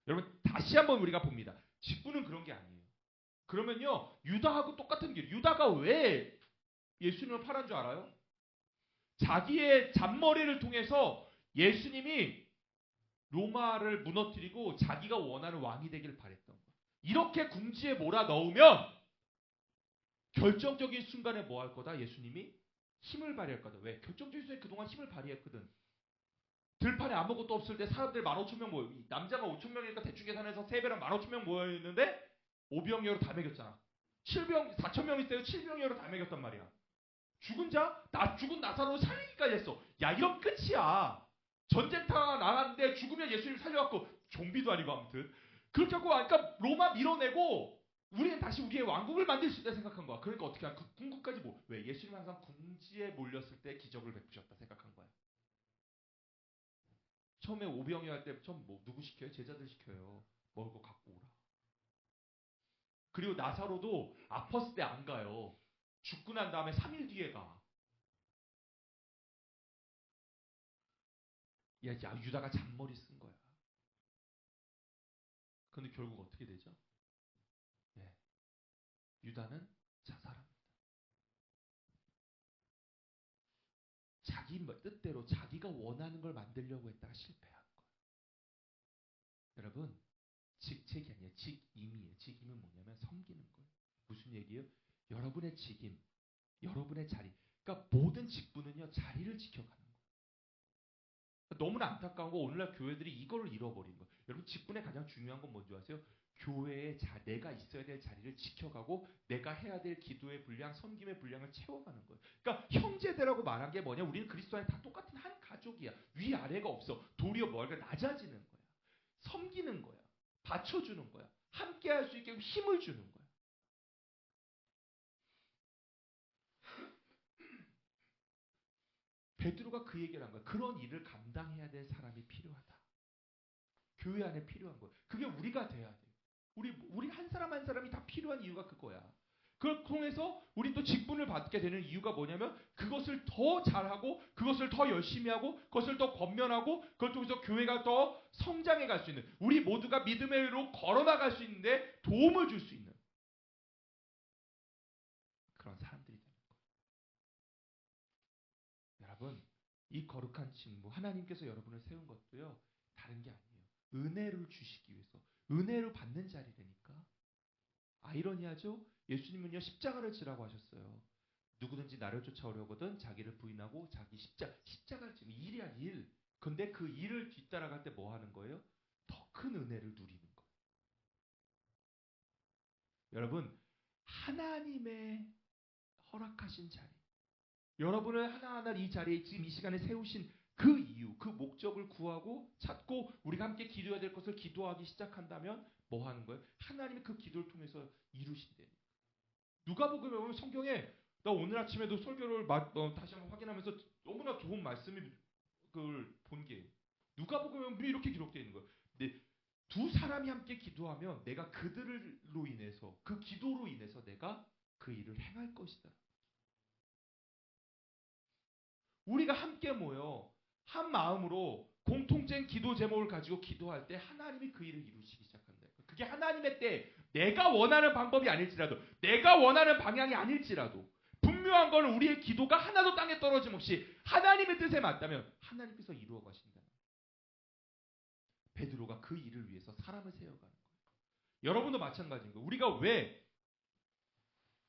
여러분 다시 한번 우리가 봅니다. 직분은 그런 게 아니에요. 그러면요, 유다하고 똑같은 길. 유다가 왜 예수님을 팔은 줄 알아요? 자기의 잔머리를 통해서 예수님이 로마를 무너뜨리고 자기가 원하는 왕이 되기를 바랬던 거예요. 이렇게 궁지에 몰아 넣으면 결정적인 순간에 뭐 할 거다? 예수님이 힘을 발휘할 거다. 왜? 결정적인 순간에 그동안 힘을 발휘했거든. 들판에 아무것도 없을 때 사람들 15,000명 모여. 남자가 5,000명이니까 대충 계산해서 3배랑 15,000명 모여있는데 5병여로 다 먹였잖아. 4,000명 있어요. 7병여로 다 먹였단 말이야. 죽은 죽은 나사로를 살리기까지 했어. 야, 이런 끝이야. 전쟁터가 나갔는데 죽으면 예수님 살려갖고 좀비도 아니고 아무튼 그렇게 하고 그러니까 로마 밀어내고 우리는 다시 우리의 왕국을 만들 수 있다 생각한 거야. 그러니까 어떻게 그 궁극까지 왜? 예수님 항상 궁지에 몰렸을 때 기적을 베푸셨다 생각한 거야. 처음에 오병이 할 때 처음 누구 시켜요? 제자들 시켜요. 먹을 거 갖고 오라. 그리고 나사로도 아팠을 때 안 가요. 죽고 난 다음에 3일 뒤에 가. 야, 유다가 잔머리 쓴 거야. 근데 결국 어떻게 되죠? 예, 유다는 자살합니다. 자기 뜻대로 자기가 원하는 걸 만들려고 했다가 실패한 거예요. 여러분, 직책이 아니에요. 직임이에요. 직임은 뭐냐면 섬기는 거예요. 무슨 얘기예요? 여러분의 직임, 여러분의 자리. 그러니까 모든 직분은요, 자리를 지켜가는 거예요. 너무나 안타까운 거 오늘날 교회들이 이거를 잃어버린 거예요. 여러분 직분의 가장 중요한 건 뭔지 아세요? 교회에 내가 있어야 될 자리를 지켜가고 내가 해야 될 기도의 분량, 섬김의 분량을 채워가는 거예요. 그러니까 형제들하고 말한 게 뭐냐? 우리는 그리스도 안에 다 똑같은 한 가족이야. 위아래가 없어. 도리어 뭐가 낮아지는 거야. 섬기는 거야. 받쳐주는 거야. 함께 할 수 있게 힘을 주는 거야. 베드로가 그 얘기를 한 거야. 그런 일을 감당해야 될 사람이 필요하다. 교회 안에 필요한 거예요. 그게 우리가 돼야 돼. 우리 한 사람 한 사람이 다 필요한 이유가 그거야. 그걸 통해서 우리 또 직분을 받게 되는 이유가 뭐냐면 그것을 더 잘하고 그것을 더 열심히 하고 그것을 더 권면하고 그걸 통해서 교회가 더 성장해 갈 수 있는 우리 모두가 믿음의 위로 걸어나갈 수 있는데 도움을 줄 수 있는 그런 사람들이 되는 거예요. 여러분, 이 거룩한 직무 하나님께서 여러분을 세운 것도요. 다른 게 아니에요. 은혜를 주시기 위해서. 은혜를 받는 자리라니까. 아이러니하죠? 예수님은요 십자가를 지라고 하셨어요. 누구든지 나를 쫓아오려거든 자기를 부인하고 자기 십자가를 지는 일이야 일. 근데 그 일을 뒤따라갈 때 뭐 하는 거예요? 더 큰 은혜를 누리는 거예요. 여러분 하나님의 허락하신 자리 여러분을 하나하나 이 자리에 지금 이 시간에 세우신 그 이유, 그 목적을 구하고 찾고 우리가 함께 기도해야 될 것을 기도하기 시작한다면 뭐 하는 거예요? 하나님이 그 기도를 통해서 이루신대. 누가복음에 보면 성경에 나 오늘 아침에도 설교를 다시 한번 확인하면서 너무나 좋은 말씀을 본 게 누가복음에 보면 이렇게 기록되어 있는 거예요. 근데 두 사람이 함께 기도하면 내가 그들로 인해서 그 기도로 인해서 내가 그 일을 행할 것이다. 우리가 함께 모여 한 마음으로 공통된 기도 제목을 가지고 기도할 때 하나님이 그 일을 이루시기 시작한다. 그게 하나님의 때 내가 원하는 방법이 아닐지라도 내가 원하는 방향이 아닐지라도 분명한 건 우리의 기도가 하나도 땅에 떨어짐 없이 하나님의 뜻에 맞다면 하나님께서 이루어 가신다. 베드로가 그 일을 위해서 사람을 세워가는 거예요. 여러분도 마찬가지인 거예요. 우리가 왜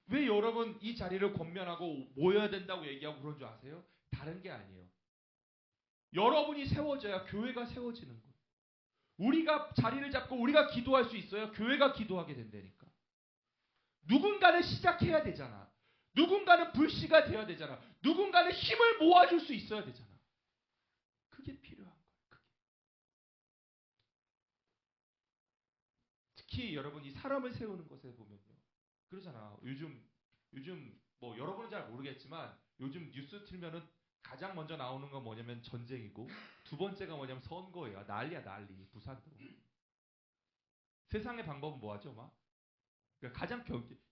왜 여러분 이 자리를 권면하고 모여야 된다고 얘기하고 그런 줄 아세요? 다른 게 아니에요. 여러분이 세워져야 교회가 세워지는 거예요. 우리가 자리를 잡고 우리가 기도할 수 있어야 교회가 기도하게 된다니까. 누군가는 시작해야 되잖아. 누군가는 불씨가 되어야 되잖아. 누군가는 힘을 모아줄 수 있어야 되잖아. 그게 필요한 거예요. 그게. 특히 여러분 이 사람을 세우는 것에 보면요. 그러잖아. 요즘 뭐 여러분은 잘 모르겠지만 요즘 뉴스 틀면은 가장 먼저 나오는 건 뭐냐면 전쟁이고 두 번째가 뭐냐면 선거예요. 난리야 난리. 부산도. 세상의 방법은 뭐하죠? 막 그러니까 가장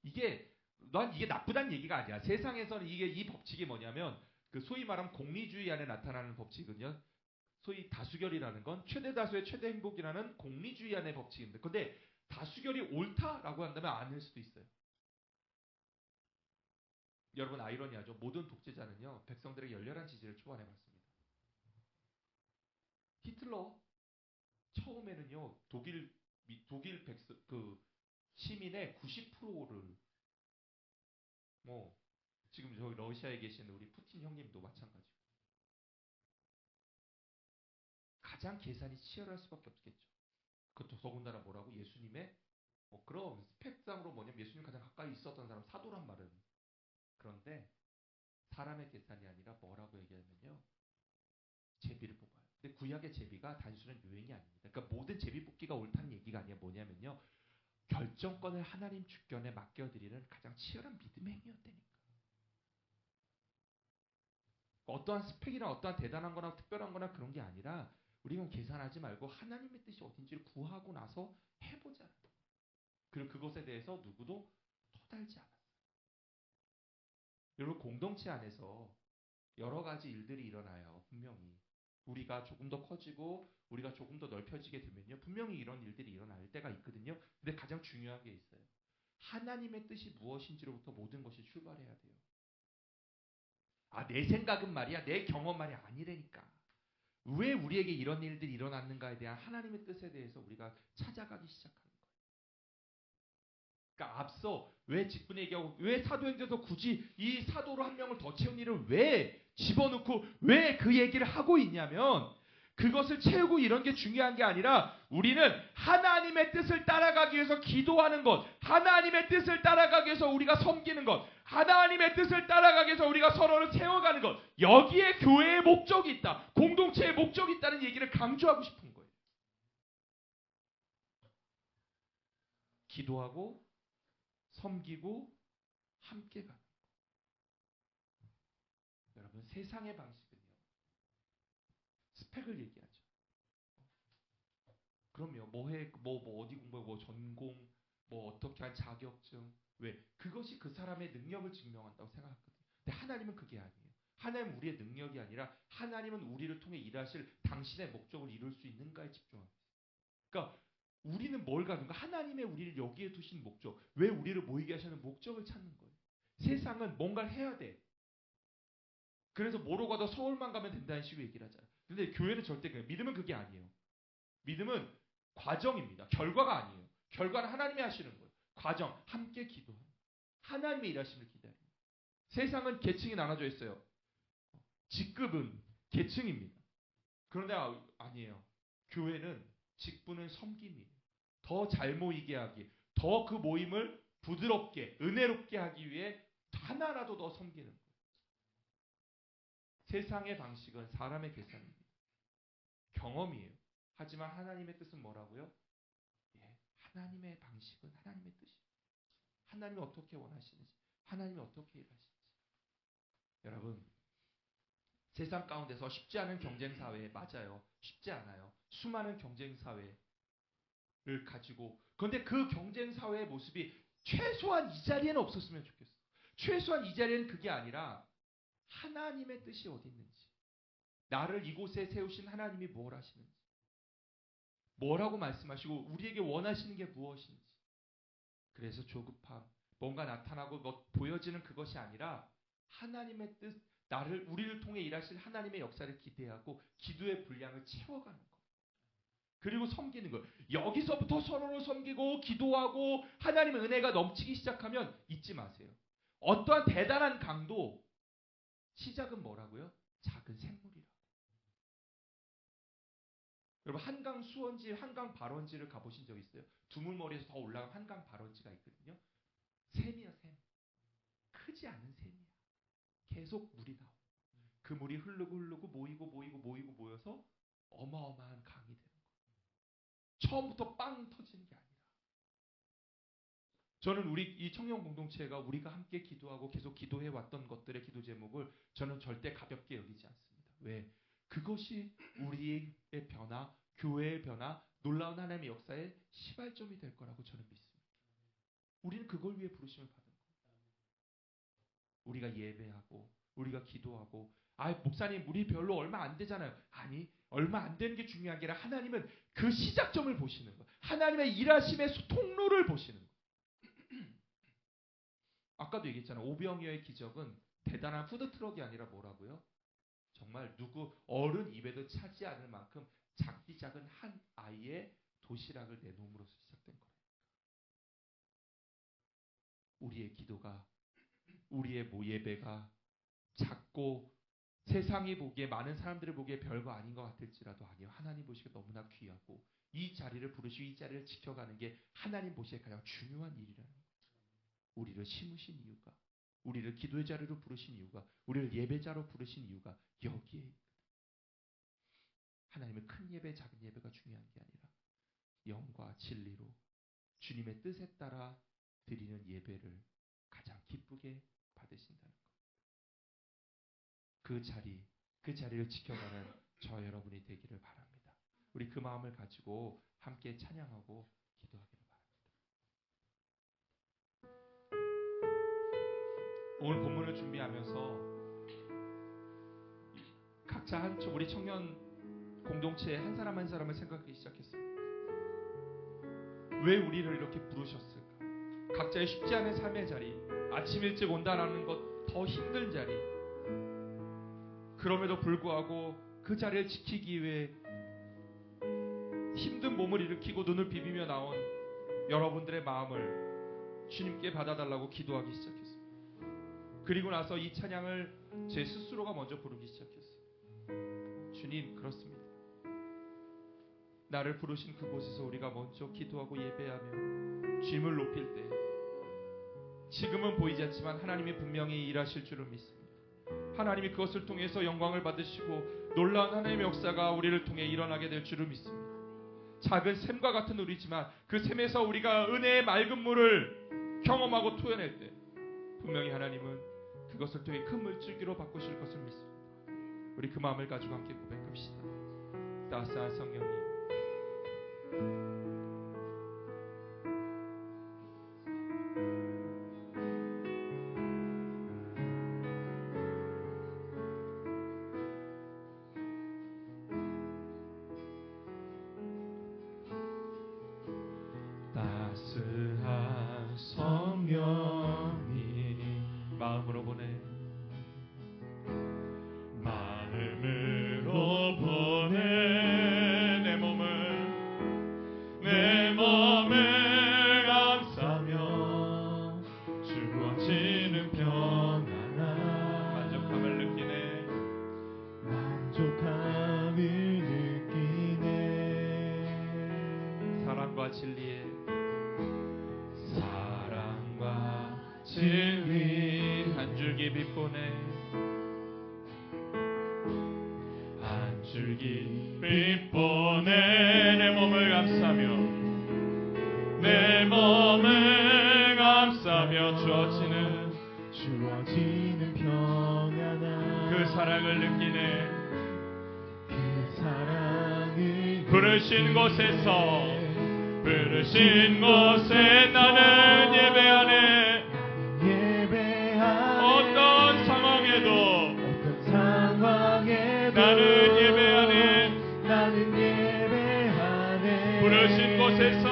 이게 난 이게 나쁘다는 얘기가 아니야. 세상에서는 이게 이 법칙이 뭐냐면 그 소위 말하면 공리주의 안에 나타나는 법칙은요. 소위 다수결이라는 건 최대 다수의 최대 행복이라는 공리주의 안의 법칙인데, 근데 다수결이 옳다라고 한다면 아닐 수도 있어요. 여러분 아이러니하죠. 모든 독재자는요 백성들에게 열렬한 지지를 초안해봤습니다. 히틀러 처음에는요 독일 백성 그 시민의 90%를 뭐 지금 저기 러시아에 계신 우리 푸틴 형님도 마찬가지고 가장 계산이 치열할 수밖에 없겠죠. 그것도 더군다나 뭐라고 예수님의 그럼 스펙상으로 뭐냐면 예수님 가장 가까이 있었던 사람 사도란 말은 그런데 사람의 계산이 아니라 뭐라고 얘기하면요 제비를 뽑아요. 근데 구약의 제비가 단순한 유행이 아닙니다. 그러니까 모든 제비 뽑기가 옳다는 얘기가 아니라 뭐냐면요 결정권을 하나님 주권에 맡겨드리는 가장 치열한 믿음의 행위였다니까. 어떠한 스펙이나 어떠한 대단한 거나 특별한 거나 그런 게 아니라 우리가 계산하지 말고 하나님의 뜻이 어딘지를 구하고 나서 해보자. 그리고 그것에 대해서 누구도 토달지 않았어요. 여러분 공동체 안에서 여러 가지 일들이 일어나요. 분명히. 우리가 조금 더 커지고 우리가 조금 더 넓혀지게 되면요. 분명히 이런 일들이 일어날 때가 있거든요. 근데 가장 중요한 게 있어요. 하나님의 뜻이 무엇인지로부터 모든 것이 출발해야 돼요. 내 생각은 말이야. 내 경험 말이 아니라니까. 왜 우리에게 이런 일들이 일어났는가에 대한 하나님의 뜻에 대해서 우리가 찾아가기 시작하는 거예요. 그러니까 앞서 왜 직분에 얘기하고 왜 사도행전에서 굳이 이 사도로 한 명을 더 채운 일을 왜 집어넣고 왜 그 얘기를 하고 있냐면 그것을 채우고 이런 게 중요한 게 아니라 우리는 하나님의 뜻을 따라가기 위해서 기도하는 것, 하나님의 뜻을 따라가기 위해서 우리가 섬기는 것, 하나님의 뜻을 따라가기 위해서 우리가 서로를 세워가는 것, 여기에 교회의 목적이 있다, 공동체의 목적이 있다는 얘기를 강조하고 싶은 거예요. 기도하고 섬기고 함께 가는 것. 여러분 세상의 방식은요 스펙을 얘기하죠. 그럼요. 뭐 어디 공부해, 뭐 전공, 뭐 어떻게 한 자격증, 왜 그것이 그 사람의 능력을 증명한다고 생각하거든요. 근데 하나님은 그게 아니에요. 하나님은 우리의 능력이 아니라 하나님은 우리를 통해 일하실 당신의 목적을 이룰 수 있는가에 집중합니다. 그러니까 우리는 뭘 가는가? 하나님의 우리를 여기에 두신 목적, 왜 우리를 모이게 하시는 목적을 찾는 거예요. 세상은 뭔가를 해야 돼. 그래서 뭐로 가도 서울만 가면 된다는 식으로 얘기를 하잖아요. 근데 교회는 절대 그래요. 믿음은 그게 아니에요. 믿음은 과정입니다. 결과가 아니에요. 결과는 하나님이 하시는 거예요. 과정, 함께 기도하는 하나님의 일하심을 기다립니다. 세상은 계층이 나눠져 있어요. 직급은 계층입니다. 그런데 아니에요. 교회는 직분은 섬김이에요. 더 잘 모이게 하기, 더 그 모임을 부드럽게, 은혜롭게 하기 위해 하나라도 더 섬기는 거예요. 세상의 방식은 사람의 계산입니다. 경험이에요. 하지만 하나님의 뜻은 뭐라고요? 하나님의 방식은 하나님의 뜻이에요. 하나님이 어떻게 원하시는지, 하나님이 어떻게 일하시는지. 여러분, 세상 가운데서 쉽지 않은 경쟁 사회에 맞아요. 쉽지 않아요. 수많은 경쟁 사회를 가지고, 그런데 그 경쟁 사회의 모습이 최소한 이 자리에는 없었으면 좋겠어. 최소한 이 자리에는 그게 아니라 하나님의 뜻이 어디 있는지, 나를 이곳에 세우신 하나님이 뭘 하시는지, 뭐라고 말씀하시고 우리에게 원하시는 게 무엇인지. 그래서 조급함, 뭔가 나타나고 뭐 보여지는 그것이 아니라 하나님의 뜻, 우리를 통해 일하실 하나님의 역사를 기대하고 기도의 분량을 채워가는 것. 그리고 섬기는 것. 여기서부터 서로를 섬기고 기도하고 하나님의 은혜가 넘치기 시작하면 잊지 마세요. 어떠한 대단한 강도 시작은 뭐라고요? 작은 샘물이라고. 여러분 한강 수원지, 한강 발원지를 가보신 적 있어요? 두물머리에서 더 올라간 한강 발원지가 있거든요. 샘이야 샘. 크지 않은 샘이야. 계속 물이 나오고 그 물이 흐르고 모여서 어마어마한 강이 되는 거예요. 처음부터 빵 터지는 게 아니라. 저는 우리 이 청년 공동체가 우리가 함께 기도하고 계속 기도해 왔던 것들의 기도 제목을 저는 절대 가볍게 여기지 않습니다. 왜? 그것이 우리의 변화, 교회의 변화, 놀라운 하나님의 역사의 시발점이 될 거라고 저는 믿습니다. 우리는 그걸 위해 부르심을 받은 거예요. 우리가 예배하고 우리가 기도하고 목사님 우리 별로 얼마 안 되잖아요. 아니 얼마 안 되는 게 중요한 게 아니라 하나님은 그 시작점을 보시는 거예요. 하나님의 일하심의 통로를 보시는 거예요. 아까도 얘기했잖아요. 오병이어의 기적은 대단한 푸드트럭이 아니라 뭐라고요? 정말 누구 어른 입에도 차지 않을 만큼 작디 작은 한 아이의 도시락을 내놓음으로써 시작된 거예요. 우리의 기도가 우리의 예배가 작고 세상이 보기에 많은 사람들이 보기에 별거 아닌 것 같을지라도 아니요. 하나님 보시기에 너무나 귀하고 이 자리를 부르시고 이 자리를 지켜가는 게 하나님 보시기에 가장 중요한 일이라는 거죠. 우리를 심으신 이유가 우리를 기도의 자리로 부르신 이유가 우리를 예배자로 부르신 이유가 여기에 있거든요. 하나님의 큰 예배 작은 예배가 중요한 게 아니라 영과 진리로 주님의 뜻에 따라 드리는 예배를 가장 기쁘게 받으신다는 것. 그 자리를 지켜가는 저 여러분이 되기를 바랍니다. 우리 그 마음을 가지고 함께 찬양하고 기도하기를 바랍니다. 오늘 본문을 준비하면서 각자 한쪽 우리 청년 공동체의 한 사람 한 사람을 생각하기 시작했습니다. 왜 우리를 이렇게 부르셨을까? 각자의 쉽지 않은 삶의 자리, 아침 일찍 온다라는 것 더 힘든 자리, 그럼에도 불구하고 그 자리를 지키기 위해 힘든 몸을 일으키고 눈을 비비며 나온 여러분들의 마음을 주님께 받아달라고 기도하기 시작했습니다. 그리고 나서 이 찬양을 제 스스로가 먼저 부르기 시작했어요. 주님, 그렇습니다. 나를 부르신 그곳에서 우리가 먼저 기도하고 예배하며 주님을 높일 때 지금은 보이지 않지만 하나님이 분명히 일하실 줄을 믿습니다. 하나님이 그것을 통해서 영광을 받으시고 놀라운 하나님의 역사가 우리를 통해 일어나게 될 줄을 믿습니다. 작은 샘과 같은 우리지만 그 샘에서 우리가 은혜의 맑은 물을 경험하고 토해낼 때 분명히 하나님은 그것을 통해 큰 물줄기로 바꾸실 것을 믿습니다. 우리 그 마음을 가지고 함께 고백합시다. 따스한 성령님, 따스한 성령님 마음으로 보내 내 몸을 감싸며 주어지는 평안함 만족함을 느끼네 사랑과 진리 한 줄기 빛 보내 한 줄기 빛 보내 내 몸을 감싸며 주어지는 평안함 그 사랑을 느끼네 부르신 곳에 나는 예배하네 어떤 상황에도 나는 예배하네 부르신 곳에서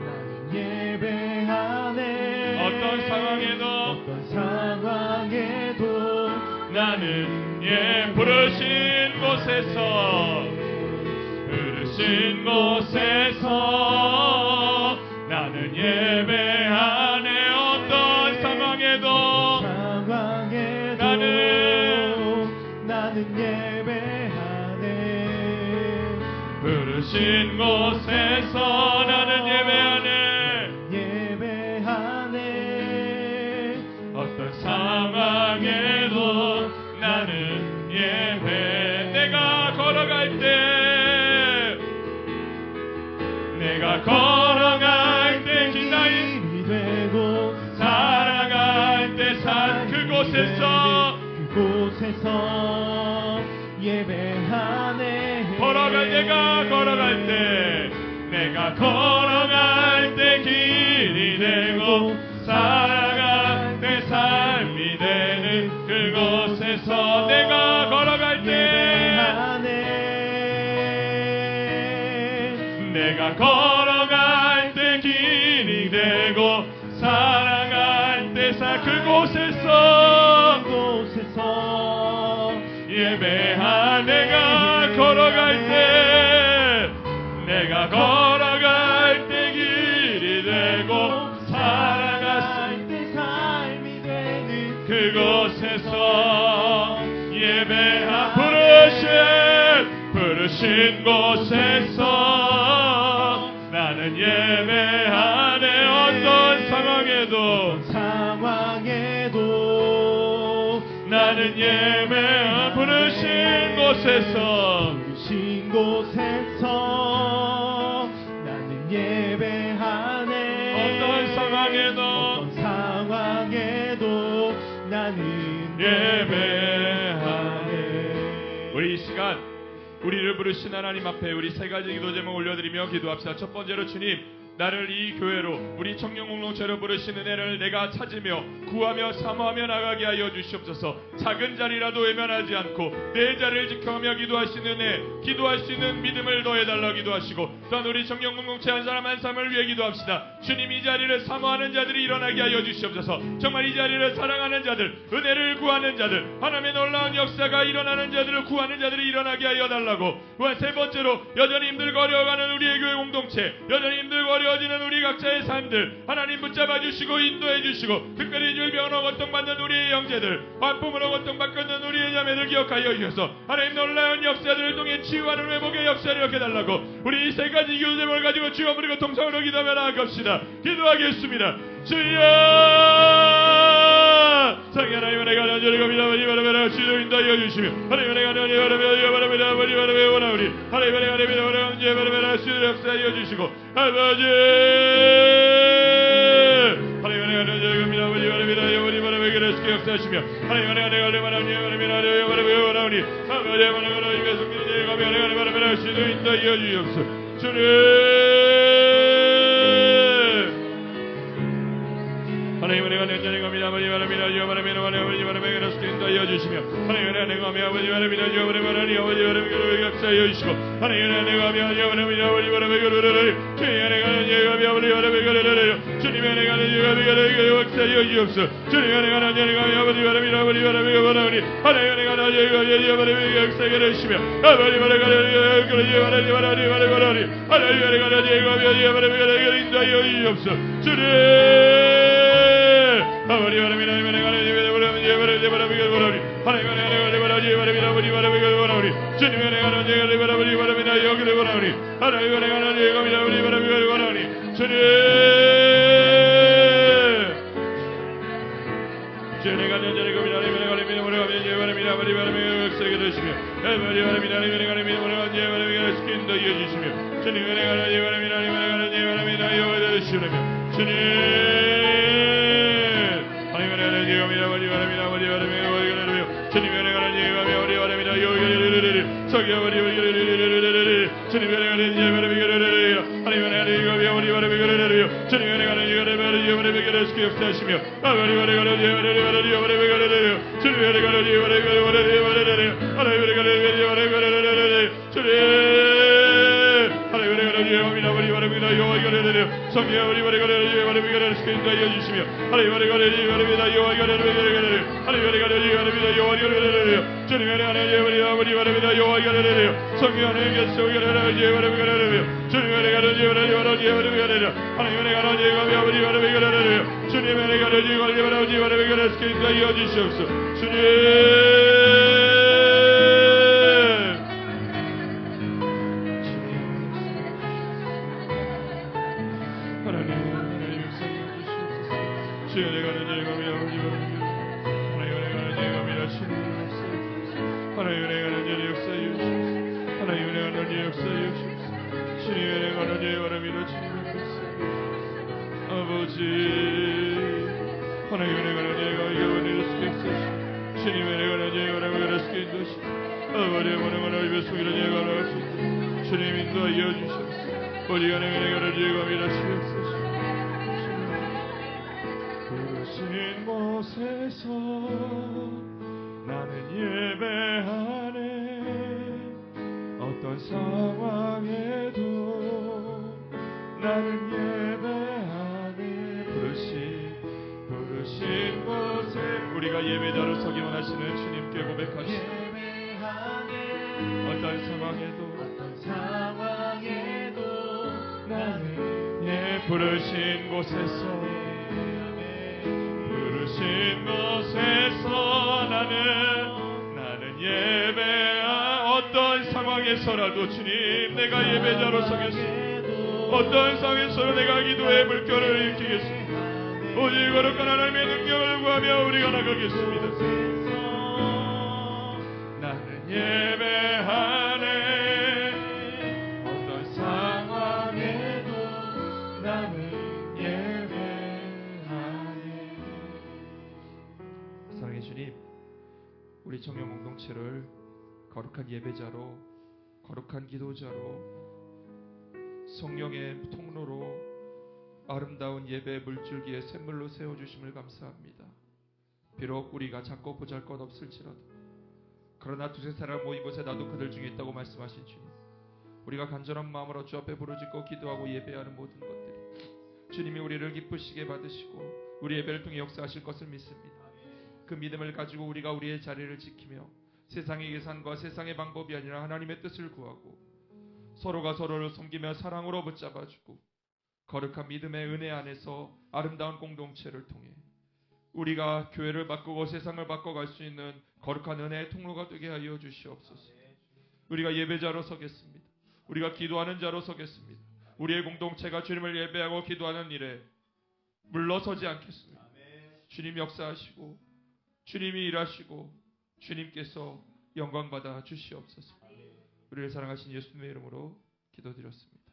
나는 예배하네 어떤 상황에도 나는 부르신 곳에서 부르신 곳에서 나는 예배하네. 어떤 상황에도 나는 예배하네. 부르신 곳에서 나는 예배하네. 어떤 상황에도 나는 예배. 내가 걸어갈 때 기다림이 되고 살아갈 때 산 그곳에서 예배하네. 내가 걸어갈 때 길이 되고 살아갈 때 삶이 되는 그곳에서 내가 걸어갈 때 길이 되고 살아갈 때 그곳에서 예배하. 내가 걸어갈 때 길이 되고 살아갈 때 삶이 되는 그곳에서 예배하. 부르신 곳에서 나는 예배하네. 어떤 상황에도 나는 예배하. 부르신 곳에서 나는 예배하네. 어떤 상황에도 나는 예배하네. 우리 이 시간 우리를 부르신 하나님 앞에 우리 세 가지 기도 제목 올려드리며 기도합시다. 첫 번째로, 주님, 나를 이 교회로 우리 청년 공동체로 부르신 은혜를 내가 찾으며 구하며 사모하며 나가게 하여 주시옵소서. 작은 자리라도 외면하지 않고 내 자리를 지켜가며 기도할 수 있는 은혜, 기도할 수 있는 믿음을 더해달라 기도하시고, 또한 우리 청년 공동체 한 사람 한 사람을 위해 기도합시다. 주님, 이 자리를 사모하는 자들이 일어나게 하여 주시옵소서. 정말 이 자리를 사랑하는 자들, 은혜를 구하는 자들, 하나님의 놀라운 역사가 일어나는 자들을 구하는 자들이 일어나게 하여 달라고. 또한 세 번째로, 여전히 힘들고 어려워가는 우리의 교회 공동체, 여전히 힘들고 어려워지는 우리 각자의 삶들 하나님 붙잡아 주시고 인도해 주시고, 특별히 질병으로 고통받는 우리의 형제들, 환풍으로 고통받는 우리의 자매들 기억하여 주셔서 하나님 놀라운 역사들을 통해 치유하는 회복의 역사를 이렇게 달라고. 우리 이 세 가지 기도 제목을 가지고 주여 부르고 통성으로 기도하며 나아갑시다. 기도하겠습니다. 주여, 성령 하나님의 내가 간절히 믿어보라 주여 인도하여 주시며, 하나님의 내가 간절히 바라며 원하오리. 하나님의 내가 간절히 바라며 주여 역사하여 주시고, 아버지 하나님의 내가 간절히 믿어보라 바라며 그리스도께 역사하시며, 하나님의 내가 바라며 원하오리. 아버지 하나님의 성령의 가며 내가 바라며 주여 인도하여 주옵소서. 주님, 하나님의 내가 연전히 갑니다. 아버지 바랍니다. 주여 바랍니다. 아버지 바랍니다. 그리스도께 인도하여 주시며, 하나님의 내가 가며 아버지 바랍니다. 주여 바랍니다. 아버지 바랍니다. 역사하여 주시고, 하나님의 내가 가며 주여 바랍니다. 아버지 바랍니다. 주님의 내가 가며 아버지 바랍니다. 주님의 내가 가며 역사하여 주옵소서. 주님의 내가 가며 아버지 바랍니다. 아버지 바랍니다. 하나님의 내가 가며 주여 바랍니다. 역사하여 주시며, 아버지 바랍니다. 하나님의 내가 가며 인도하여 주옵소서. 주님, 아버지 바랍니다. 하나님의 내가 주님의 내가 여기를 원하오니, 하나님의 내가 원하오니, 주님, 주님의 간절히 겁니다. 하나님의 내가 바랍니다. 아버지 바랍니다. 역사하게 되시며, 아버지 바랍니다. 하나님의 내가 바랍니다. 스킨도 이어주시며, 주님의 내가 바랍니다. 하나님의 내가 바랍니다. 여호와 되시오며, 주님, 역사하시며, 바랍니다. 여호와 가르르르 성령 우리 가르르르 가르르르 시키는 자여 주시며 하나님 가르르르 가르르르 여호와 가르르르 하나님 가르르르 가르르르 여호와 가르르르 주님 하나님 우리 아버지 바랍니다. 여호와 가르르르 성령 하나님께서 가르르르 가르르르 주님 가르르르 가르르르 하나님 가르르르 아버지 바랍니다. 가르르르 주님 가르르르 가르르르 가르르르 시키는 자여 주시옵소서. 주님 주님의 가는 예감이라 하나님의 가는 예감이라 하나님의 가는 예 역사여 주옵소서. 하나님의 가는 예 역사여 주옵소서. 주님의 가는 예 바람이라 주님의 역사 아버지 하나님의 가는 예가 이겨버리는 스케이스 주님의 가는 예 바람이라 스케이스 아버지의 바람을 입에 속이는 예가 나갈 주님 인도하여 주옵소서. 우리가 하나님의 가는 예감이라 주옵소서. 부르신 곳에서 나는 예배하네. 어떤 상황에도 나는 예배하네. 부르신 곳에 우리가 예배자로 서기 원하시는 주님께 고백하시오. 어떤 상황에도 나는 부르신 곳에서 부르신 곳에서 나는 예배하. 어떤 상황에서라도 주님 내가 예배자로 서겠습니다. 어떤 상황에서도 내가 기도의 물결을 일으키겠습니다. 오직 거룩한 하나님의 능력을 구하며 우리가 나가겠습니다. 나는 예배하네. 어떤 상황에도 나는 사랑의 주님, 우리 청년 공동체를 거룩한 예배자로, 거룩한 기도자로, 성령의 통로로 아름다운 예배 물줄기에 샘물로 세워주심을 감사합니다. 비록 우리가 작고 보잘것없을지라도 그러나 두세 사람 모인 곳에 나도 그들 중에 있다고 말씀하신 주님, 우리가 간절한 마음으로 주 앞에 부르짖고 기도하고 예배하는 모든 것들이 주님이 우리를 기쁘시게 받으시고 우리 예배를 통해 역사하실 것을 믿습니다. 그 믿음을 가지고 우리가 우리의 자리를 지키며 세상의 계산과 세상의 방법이 아니라 하나님의 뜻을 구하고 서로가 서로를 섬기며 사랑으로 붙잡아주고 거룩한 믿음의 은혜 안에서 아름다운 공동체를 통해 우리가 교회를 바꾸고 세상을 바꿔갈 수 있는 거룩한 은혜의 통로가 되게 하여 주시옵소서. 우리가 예배자로 서겠습니다. 우리가 기도하는 자로 서겠습니다. 우리의 공동체가 주님을 예배하고 기도하는 일에 물러서지 않겠습니다. 주님 역사하시고 주님이 일하시고 주님께서 영광받아 주시옵소서. 우리를 사랑하신 예수님의 이름으로 기도드렸습니다.